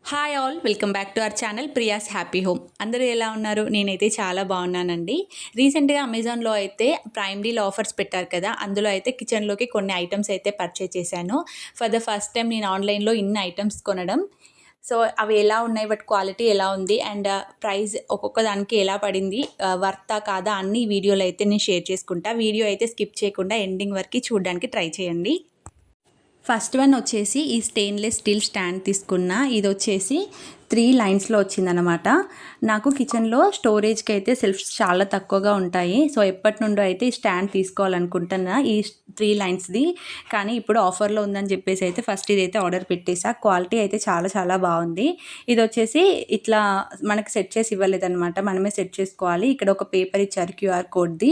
Hi all, welcome back to our channel Priya's happy home. అందరూ ఎలా ఉన్నారు? నేనైతే చాలా బాగున్నానండి. రీసెంట్గా అమెజాన్లో అయితే ప్రైమ్ డీల్ ఆఫర్స్ పెట్టారు కదా, అందులో అయితే కిచెన్లోకి కొన్ని ఐటమ్స్ అయితే పర్చేజ్ చేశాను. ఫర్ ద ఫస్ట్ టైం నేను ఆన్లైన్లో ఇన్ని ఐటమ్స్ కొనడం. సో అవి ఎలా ఉన్నాయి, బట్ క్వాలిటీ ఎలా ఉంది అండ్ ప్రైస్ ఒక్కొక్క దానికి ఎలా పడింది, వర్తా కాదా అన్ని వీడియోలు అయితే నేను షేర్ చేసుకుంటా. వీడియో అయితే స్కిప్ చేయకుండా ఎండింగ్ వరకు చూడడానికి ట్రై చేయండి. ఫస్ట్ వన్ వచ్చేసి ఈ స్టెయిన్లెస్ స్టీల్ స్టాండ్ తీసుకున్నా. ఇది వచ్చేసి 3 లైన్స్లో వచ్చిందనమాట. నాకు కిచెన్లో స్టోరేజ్కి అయితే సెల్ఫ్స్ చాలా తక్కువగా ఉంటాయి. సో ఎప్పటి నుండో అయితే ఈ స్టాండ్ తీసుకోవాలనుకుంటున్నా, ఈ 3 లైన్స్ది. కానీ ఇప్పుడు ఆఫర్లో ఉందని చెప్పేసి అయితే ఫస్ట్ ఇదైతే ఆర్డర్ పెట్టేసా. క్వాలిటీ అయితే చాలా చాలా బాగుంది. ఇది వచ్చేసి ఇట్లా మనకు సెట్ చేసి ఇవ్వలేదన్నమాట, మనమే సెట్ చేసుకోవాలి. ఇక్కడ ఒక పేపర్ ఇచ్చారు క్యూఆర్ కోడ్ది,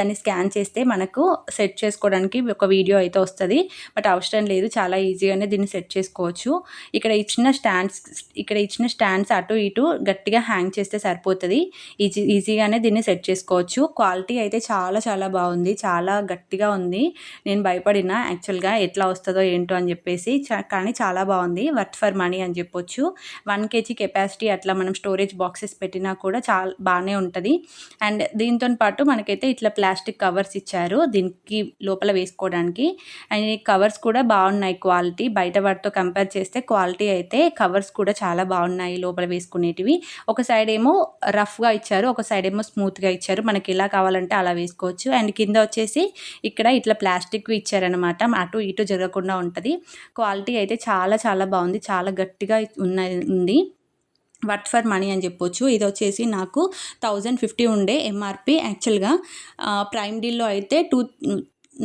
దాన్ని స్కాన్ చేస్తే మనకు సెట్ చేసుకోవడానికి ఒక వీడియో అయితే వస్తుంది. బట్ అవసరం లేదు, చాలా ఈజీగానే దీన్ని సెట్ చేసుకోవచ్చు. ఇక్కడ ఇచ్చిన స్టాండ్స్ అటు ఇటు గట్టిగా హ్యాంగ్ చేస్తే సరిపోతుంది. ఈజీగానే దీన్ని సెట్ చేసుకోవచ్చు. క్వాలిటీ అయితే చాలా చాలా బాగుంది, చాలా గట్టిగా ఉంది. నేను భయపడిన యాక్చువల్గా ఎట్లా వస్తుందో ఏంటో అని చెప్పేసి, కానీ చాలా బాగుంది. వర్త్ ఫర్ మనీ అని చెప్పొచ్చు. 1 kg కెపాసిటీ అట్లా మనం స్టోరేజ్ బాక్సెస్ పెట్టినా కూడా చాలా బాగానే ఉంటుంది. అండ్ దీంతో పాటు మనకైతే ఇట్లా ప్లాస్టిక్ కవర్స్ ఇచ్చారు దీనికి లోపల వేసుకోవడానికి. అండ్ ఈ కవర్స్ కూడా బాగున్నాయి క్వాలిటీ. బయట వాటితో కంపేర్ చేస్తే క్వాలిటీ అయితే కవర్స్ కూడా చాలా బాగున్నాయి లోపల వేసుకునేటివి. ఒక సైడ్ ఏమో రఫ్గా ఇచ్చారు, ఒక సైడ్ ఏమో స్మూత్గా ఇచ్చారు. మనకి ఎలా కావాలంటే అలా వేసుకోవచ్చు. అండ్ కింద వచ్చేసి ఇక్కడ ఇట్లా ప్లాస్టిక్వి ఇచ్చారనమాట, అటు ఇటు జరగకుండా ఉంటుంది. క్వాలిటీ అయితే చాలా చాలా బాగుంది, చాలా గట్టిగా ఉంది. వర్త్ ఫర్ మనీ అని చెప్పొచ్చు. ఇది వచ్చేసి నాకు 1050 ఉండే ఎంఆర్పి. యాక్చువల్గా ప్రైమ్ డీల్లో అయితే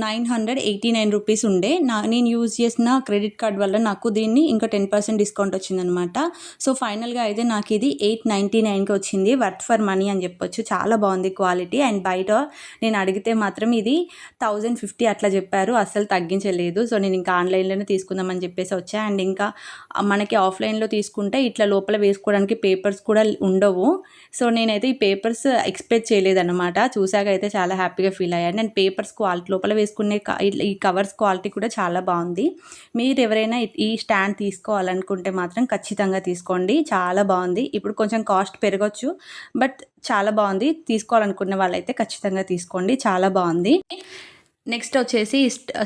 989 రూపీస్ ఉండే. నేను యూజ్ చేసిన క్రెడిట్ కార్డ్ వల్ల నాకు దీన్ని ఇంకా 10% డిస్కౌంట్ వచ్చిందనమాట. సో ఫైనల్గా అయితే నాకు ఇది 899కి వచ్చింది. వర్త్ ఫర్ మనీ అని చెప్పొచ్చు. చాలా బాగుంది క్వాలిటీ. అండ్ బయట నేను అడిగితే మాత్రం ఇది 1050 అట్లా చెప్పారు, అస్సలు తగ్గించలేదు. సో నేను ఇంకా ఆన్లైన్లోనే తీసుకుందామని చెప్పేసి వచ్చా. అండ్ ఇంకా మనకి ఆఫ్లైన్లో తీసుకుంటే ఇట్లా లోపల వేసుకోవడానికి పేపర్స్ కూడా ఉండవు. సో నేనైతే ఈ పేపర్స్ ఎక్స్పెక్ట్ చేయలేదన్నమాట. చూసాక అయితే చాలా హ్యాపీగా ఫీల్ అయ్యాను. అండ్ పేపర్స్ క్వాలిటీ లోపల వేసుకునే ఈ కవర్స్ క్వాలిటీ కూడా చాలా బాగుంది. మీరు ఎవరైనా ఈ స్టాండ్ తీసుకోవాలనుకుంటే మాత్రం ఖచ్చితంగా తీసుకోండి, చాలా బాగుంది. ఇప్పుడు కొంచెం కాస్ట్ పెరగచ్చు, బట్ చాలా బాగుంది. తీసుకోవాలనుకున్న వాళ్ళైతే ఖచ్చితంగా తీసుకోండి, చాలా బాగుంది. నెక్స్ట్ వచ్చేసి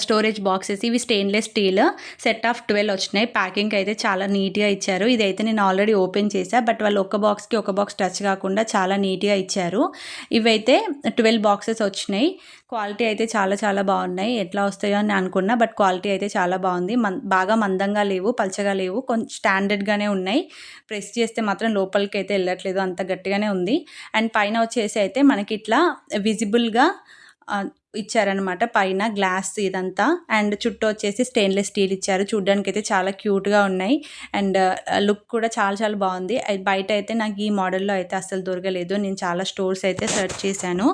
స్టోరేజ్ బాక్సెస్. ఇవి స్టెయిన్లెస్ స్టీల్ సెట్ ఆఫ్ 12 వచ్చినాయి. ప్యాకింగ్ అయితే చాలా నీట్గా ఇచ్చారు. ఇదైతే నేను ఆల్రెడీ ఓపెన్ చేశా, బట్ వాళ్ళు ఒక బాక్స్కి ఒక బాక్స్ టచ్ కాకుండా చాలా నీట్గా ఇచ్చారు. ఇవైతే 12 బాక్సెస్ వచ్చినాయి. క్వాలిటీ అయితే చాలా చాలా బాగున్నాయి. ఎట్లా వస్తాయో అని అనుకున్నా, బట్ క్వాలిటీ అయితే చాలా బాగుంది. బాగా మందంగా లేవు, పల్చగా లేవు, కొంచెం స్టాండర్డ్గానే ఉన్నాయి. ప్రెస్ చేస్తే మాత్రం లోపలికి అయితే వెళ్ళట్లేదు, అంత గట్టిగానే ఉంది. అండ్ పైన వచ్చేసి అయితే మనకి ఇట్లా విజిబుల్గా ఇచ్చారనమాట, పైన గ్లాస్ ఇదంతా. అండ్ చుట్టూ వచ్చేసి స్టెయిన్లెస్ స్టీల్ ఇచ్చారు. చూడ్డానికి అయితే చాలా క్యూట్గా ఉన్నాయి. అండ్ లుక్ కూడా చాలా చాలా బాగుంది. బయట అయితే నాకు ఈ మోడల్లో అయితే అస్సలు దొరకలేదు. నేను చాలా స్టోర్స్ అయితే సెర్చ్ చేశాను.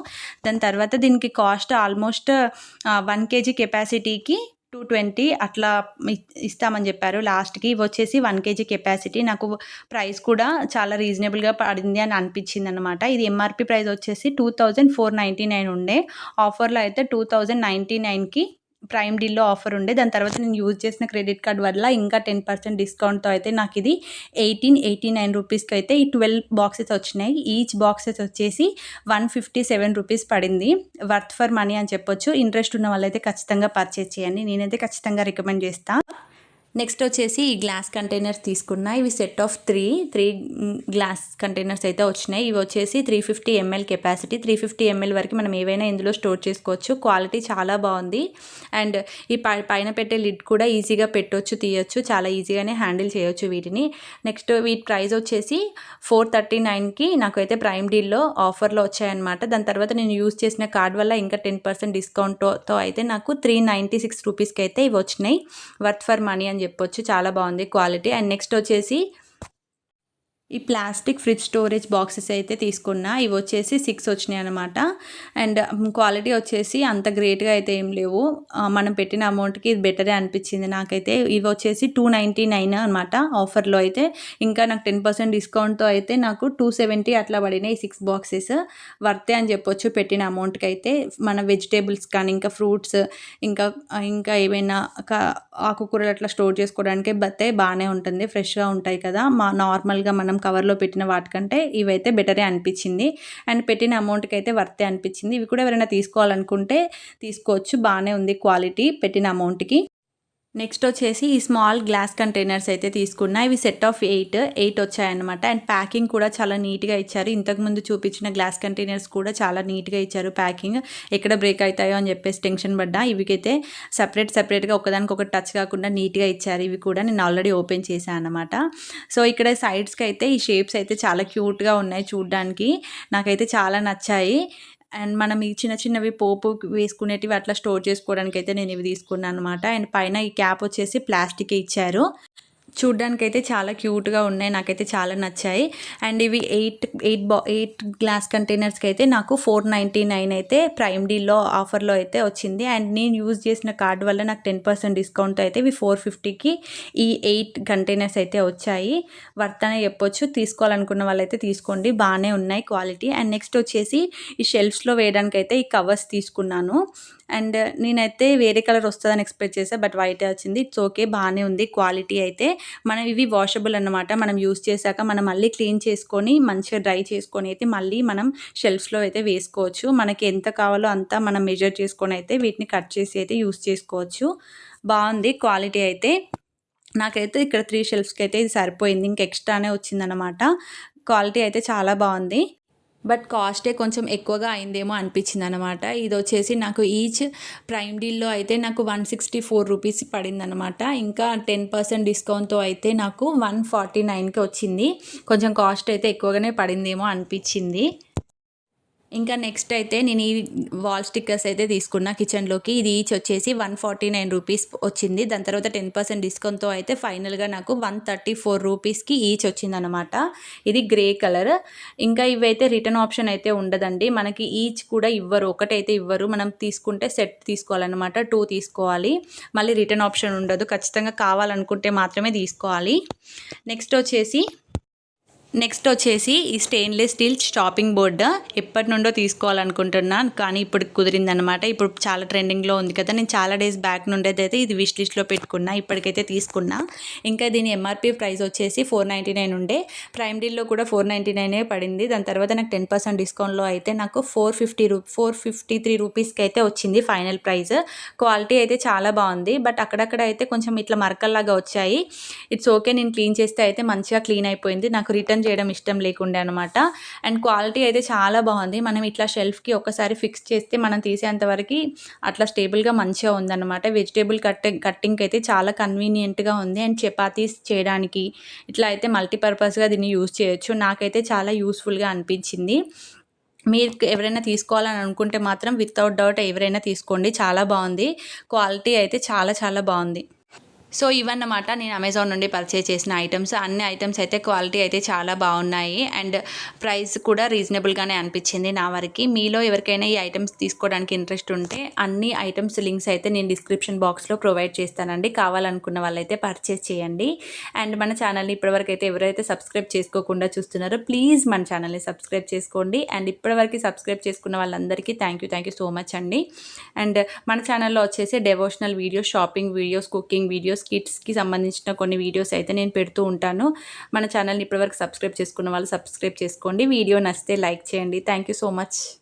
దాని తర్వాత దీనికి కాస్ట్ ఆల్మోస్ట్ 1 kg కెపాసిటీకి 220 అట్లా ఇస్తామని చెప్పారు లాస్ట్కి. ఇవి వచ్చేసి 1 kg కెపాసిటీ. నాకు ప్రైస్ కూడా చాలా రీజనబుల్గా పడింది అని అనిపించింది అనమాట. ఇది ఎంఆర్పి ప్రైస్ వచ్చేసి 2499 ఉండే. ఆఫర్లో అయితే 2099కి ప్రైమ్ డీల్లో ఆఫర్ ఉండే. దాని తర్వాత నేను యూజ్ చేసిన క్రెడిట్ కార్డ్ వల్ల ఇంకా 10% డిస్కౌంట్తో అయితే నాకు ఇది 1889 రూపీస్కి అయితే ఈ 12 బాక్సెస్ వచ్చినాయి. ఈచ్ బాక్సెస్ వచ్చేసి 157 రూపీస్ పడింది. వర్త్ ఫర్ మనీ అని చెప్పొచ్చు. ఇంట్రెస్ట్ ఉన్న వాళ్ళైతే ఖచ్చితంగా పర్చేస్ చేయండి, నేనైతే ఖచ్చితంగా రికమెండ్ చేస్తాను. నెక్స్ట్ వచ్చేసి ఈ గ్లాస్ కంటైనర్స్ తీసుకున్నా. ఇవి సెట్ ఆఫ్ 3 గ్లాస్ కంటైనర్స్ అయితే వచ్చినాయి. ఇవి వచ్చేసి 350 ml కెపాసిటీ. 350 ml వరకు మనం ఏవైనా ఇందులో స్టోర్ చేసుకోవచ్చు. క్వాలిటీ చాలా బాగుంది. అండ్ ఈ పైన పెట్టే లిడ్ కూడా ఈజీగా పెట్టొచ్చు, తీయొచ్చు, చాలా ఈజీగానే హ్యాండిల్ చేయొచ్చు వీటిని. నెక్స్ట్ వీటి ప్రైస్ వచ్చేసి 439కి నాకైతే ప్రైమ్ డీల్లో ఆఫర్లో వచ్చాయన్నమాట. దాని తర్వాత నేను యూజ్ చేసిన కార్డ్ వల్ల ఇంకా 10% డిస్కౌంట్తో అయితే నాకు 396 రూపీస్కి అయితే ఇవి వచ్చినాయి. వర్త్ ఫర్ మనీ అని చెప్పొచ్చు. చాలా బాగుంది క్వాలిటీ. అండ్ నెక్స్ట్ వచ్చేసి ఈ ప్లాస్టిక్ ఫ్రిడ్జ్ స్టోరేజ్ బాక్సెస్ అయితే తీసుకున్నా. ఇవి వచ్చేసి 6 వచ్చినాయి అనమాట. అండ్ క్వాలిటీ వచ్చేసి అంత గ్రేట్‌గా అయితే ఏం లేవు. మనం పెట్టిన అమౌంట్‌కి ఇది బెటరే అనిపించింది నాకైతే. ఇవి వచ్చేసి 299 అనమాట ఆఫర్‌లో అయితే. ఇంకా నాకు 10% డిస్కౌంట్‌తో అయితే నాకు 270 అట్లా పడినాయి ఈ 6 బాక్సెస్. వర్తే అని చెప్పొచ్చు పెట్టిన అమౌంట్‌కైతే. మన వెజిటబుల్స్ కానీ, ఇంకా ఫ్రూట్స్, ఇంకా ఇంకా ఏవైనా ఆకుకూరలు అట్లా స్టోర్ చేసుకోవడానికి బాగానే ఉంటుంది. ఫ్రెష్‌గా ఉంటాయి కదా! నార్మల్‌గా మనం కవర్లో పెట్టిన వాటికంటే ఇవైతే బెటరే అనిపించింది. అండ్ పెట్టిన అమౌంట్కి అయితే వర్తే అనిపించింది. ఇవి కూడా ఎవరైనా తీసుకోవాలనుకుంటే తీసుకోవచ్చు. బాగానే ఉంది క్వాలిటీ పెట్టిన అమౌంట్కి. నెక్స్ట్ వచ్చేసి ఈ స్మాల్ గ్లాస్ కంటైనర్స్ అయితే తీసుకున్నా. ఇవి సెట్ ఆఫ్ 8 వచ్చాయన్నమాట. అండ్ ప్యాకింగ్ కూడా చాలా నీట్గా ఇచ్చారు. ఇంతకుముందు చూపించిన గ్లాస్ కంటైనర్స్ కూడా చాలా నీట్గా ఇచ్చారు ప్యాకింగ్. ఎక్కడ బ్రేక్ అవుతాయో అని చెప్పేసి టెన్షన్ పడ్డా. ఇవికైతే సపరేట్గా ఒకదానికొకటి టచ్ కాకుండా నీట్గా ఇచ్చారు. ఇవి కూడా నేను ఆల్రెడీ ఓపెన్ చేశాను అనమాట. సో ఇక్కడ సైడ్స్కి అయితే ఈ షేప్స్ అయితే చాలా క్యూట్గా ఉన్నాయి చూడడానికి. నాకైతే చాలా నచ్చాయి. అండ్ మనం ఈ చిన్నవి పోపు వేసుకునేటివి అట్లా స్టోర్ చేసుకోవడానికైతే నేను ఇవి తీసుకున్నాను అనమాట. అండ్ పైన ఈ క్యాప్ వచ్చేసి ప్లాస్టిక్ ఇచ్చారు. చూడ్డానికైతే చాలా క్యూట్‌గా ఉన్నాయి. నాకైతే చాలా నచ్చాయి. అండ్ ఇవి 8 గ్లాస్ కంటైనర్స్‌కి అయితే నాకు 499 అయితే ప్రైమ్ డీల్‌లో ఆఫర్‌లో అయితే వచ్చింది. అండ్ నేను యూజ్ చేసిన కార్డ్ వల్ల నాకు 10% డిస్కౌంట్ అయితే ఇవి 450కి ఈ 8 కంటైనర్స్ అయితే వచ్చాయి. వర్త్ అనే చెప్పొచ్చు. తీసుకోవాలనుకున్న వాళ్ళైతే తీసుకోండి. బాగానే ఉన్నాయి క్వాలిటీ. అండ్ నెక్స్ట్ వచ్చేసి ఈ షెల్ఫ్స్‌లో వేయడానికైతే ఈ కవర్స్ తీసుకున్నాను. అండ్ నేనైతే వేరే కలర్ వస్తుందని ఎక్స్పెక్ట్ చేశాను. బట్ వైటే వచ్చింది. ఇట్స్ ఓకే, బాగానే ఉంది క్వాలిటీ అయితే. మనం ఇవి వాషబుల్ అన్నమాట. మనం యూజ్ చేశాక మనం మళ్ళీ క్లీన్ చేసుకొని మంచిగా డ్రై చేసుకొని అయితే మళ్ళీ మనం షెల్ఫ్స్లో అయితే వేసుకోవచ్చు. మనకి ఎంత కావాలో అంతా మనం మెజర్ చేసుకొని అయితే వీటిని కట్ చేసి అయితే యూజ్ చేసుకోవచ్చు. బాగుంది క్వాలిటీ అయితే. నాకైతే ఇక్కడ 3 షెల్ఫ్స్కి అయితే ఇది సరిపోయింది. ఇంక ఎక్స్ట్రానే వచ్చిందనమాట. క్వాలిటీ అయితే చాలా బాగుంది. బట్ కాస్టే కొంచెం ఎక్కువగా అయిందేమో అనిపించింది అనమాట. ఇది వచ్చేసి నాకు ఈచ్ ప్రైమ్ డీల్లో అయితే నాకు 164 రూపీస్ పడిందనమాట. ఇంకా 10% డిస్కౌంట్తో అయితే నాకు 149కి వచ్చింది. కొంచెం కాస్ట్ అయితే ఎక్కువగానే పడిందేమో అనిపించింది. ఇంకా నెక్స్ట్ అయితే నేను ఈ వాల్ స్టిక్కర్స్ అయితే తీసుకున్నా కిచెన్లోకి. ఇది ఈచ్ వచ్చేసి 149 రూపీస్ వచ్చింది. దాని తర్వాత 10% డిస్కౌంట్తో అయితే ఫైనల్గా నాకు 134 రూపీస్కి ఈచ్ వచ్చిందనమాట. ఇది గ్రే కలర్. ఇంకా ఇవైతే రిటర్న్ ఆప్షన్ అయితే ఉండదండి. మనకి ఈచ్ కూడా ఇవ్వరు, ఒకటైతే ఇవ్వరు. మనం తీసుకుంటే సెట్ తీసుకోవాలన్నమాట. 2 తీసుకోవాలి. మళ్ళీ రిటర్న్ ఆప్షన్ ఉండదు. ఖచ్చితంగా కావాలనుకుంటే మాత్రమే తీసుకోవాలి. నెక్స్ట్ వచ్చేసి ఈ స్టెయిన్లెస్ స్టీల్ చాపింగ్ బోర్డు ఎప్పటి నుండో తీసుకోవాలనుకుంటున్నాను, కానీ ఇప్పుడు కుదిరిందనమాట. ఇప్పుడు చాలా ట్రెండింగ్లో ఉంది కదా. నేను చాలా డేస్ బ్యాక్ నుండేదైతే ఇది విష్ లిస్ట్లో పెట్టుకున్నా. ఇప్పటికైతే తీసుకున్నా. ఇంకా దీని ఎంఆర్పి ప్రైస్ వచ్చేసి 499 ఉండే. ప్రైమ్ డీల్లో కూడా 499 పడింది. దాని తర్వాత నాకు 10% డిస్కౌంట్లో అయితే నాకు 453 రూపీస్కి అయితే వచ్చింది ఫైనల్ ప్రైస్. క్వాలిటీ అయితే చాలా బాగుంది. బట్ అక్కడక్కడ అయితే కొంచెం ఇట్లా మరకల్లాగా వచ్చాయి. ఇట్స్ ఓకే, నేను క్లీన్ చేస్తే అయితే మంచిగా క్లీన్ అయిపోయింది. నాకు రిటర్న్ చేయడం ఇష్టం లేకుండే అనమాట. అండ్ క్వాలిటీ అయితే చాలా బాగుంది. మనం ఇట్లా షెల్ఫ్కి ఒకసారి ఫిక్స్ చేస్తే మనం తీసేంతవరకు అట్లా స్టేబుల్గా మంచిగా ఉందన్నమాట. వెజిటేబుల్ కట్టింగ్కి అయితే చాలా కన్వీనియంట్గా ఉంది. అండ్ చపాతీస్ చేయడానికి ఇట్లా అయితే మల్టీపర్పస్గా దీన్ని యూజ్ చేయొచ్చు. నాకైతే చాలా యూస్ఫుల్గా అనిపించింది. మీరు ఎవరైనా తీసుకోవాలని అనుకుంటే మాత్రం వితౌట్ డౌట్ ఎవరైనా తీసుకోండి. చాలా బాగుంది. క్వాలిటీ అయితే చాలా చాలా బాగుంది. సో ఇవన్నమాట నేను అమెజాన్ నుండి పర్చేజ్ చేసిన ఐటమ్స్. అన్ని ఐటమ్స్ అయితే క్వాలిటీ అయితే చాలా బాగున్నాయి. అండ్ ప్రైస్ కూడా రీజనబుల్గానే అనిపించింది నా వరకు. మీలో ఎవరికైనా ఈ ఐటమ్స్ తీసుకోవడానికి ఇంట్రెస్ట్ ఉంటే అన్ని ఐటమ్స్ లింక్స్ అయితే నేను డిస్క్రిప్షన్ బాక్స్లో ప్రొవైడ్ చేస్తానండి. కావాలనుకున్న వాళ్ళైతే పర్చేజ్ చేయండి. అండ్ మన ఛానల్ని ఇప్పటివరకు అయితే ఎవరైతే సబ్స్క్రైబ్ చేసుకోకుండా చూస్తున్నారో ప్లీజ్ మన ఛానల్ని సబ్స్క్రైబ్ చేసుకోండి. అండ్ ఇప్పటివరకు సబ్స్క్రైబ్ చేసుకున్న వాళ్ళందరికీ థ్యాంక్ యూ సో మచ్ అండి. అండ్ మన ఛానల్లో వచ్చేసి devotional videos, shopping videos, cooking videos, కిడ్స్కి సంబంధించిన కొన్ని వీడియోస్ అయితే నేను పెడుతూ ఉంటాను. మన ఛానల్ని ఇప్పటివరకు సబ్స్క్రైబ్ చేసుకున్న వాళ్ళు సబ్స్క్రైబ్ చేసుకోండి. వీడియో నచ్చితే లైక్ చేయండి. Thank you so much.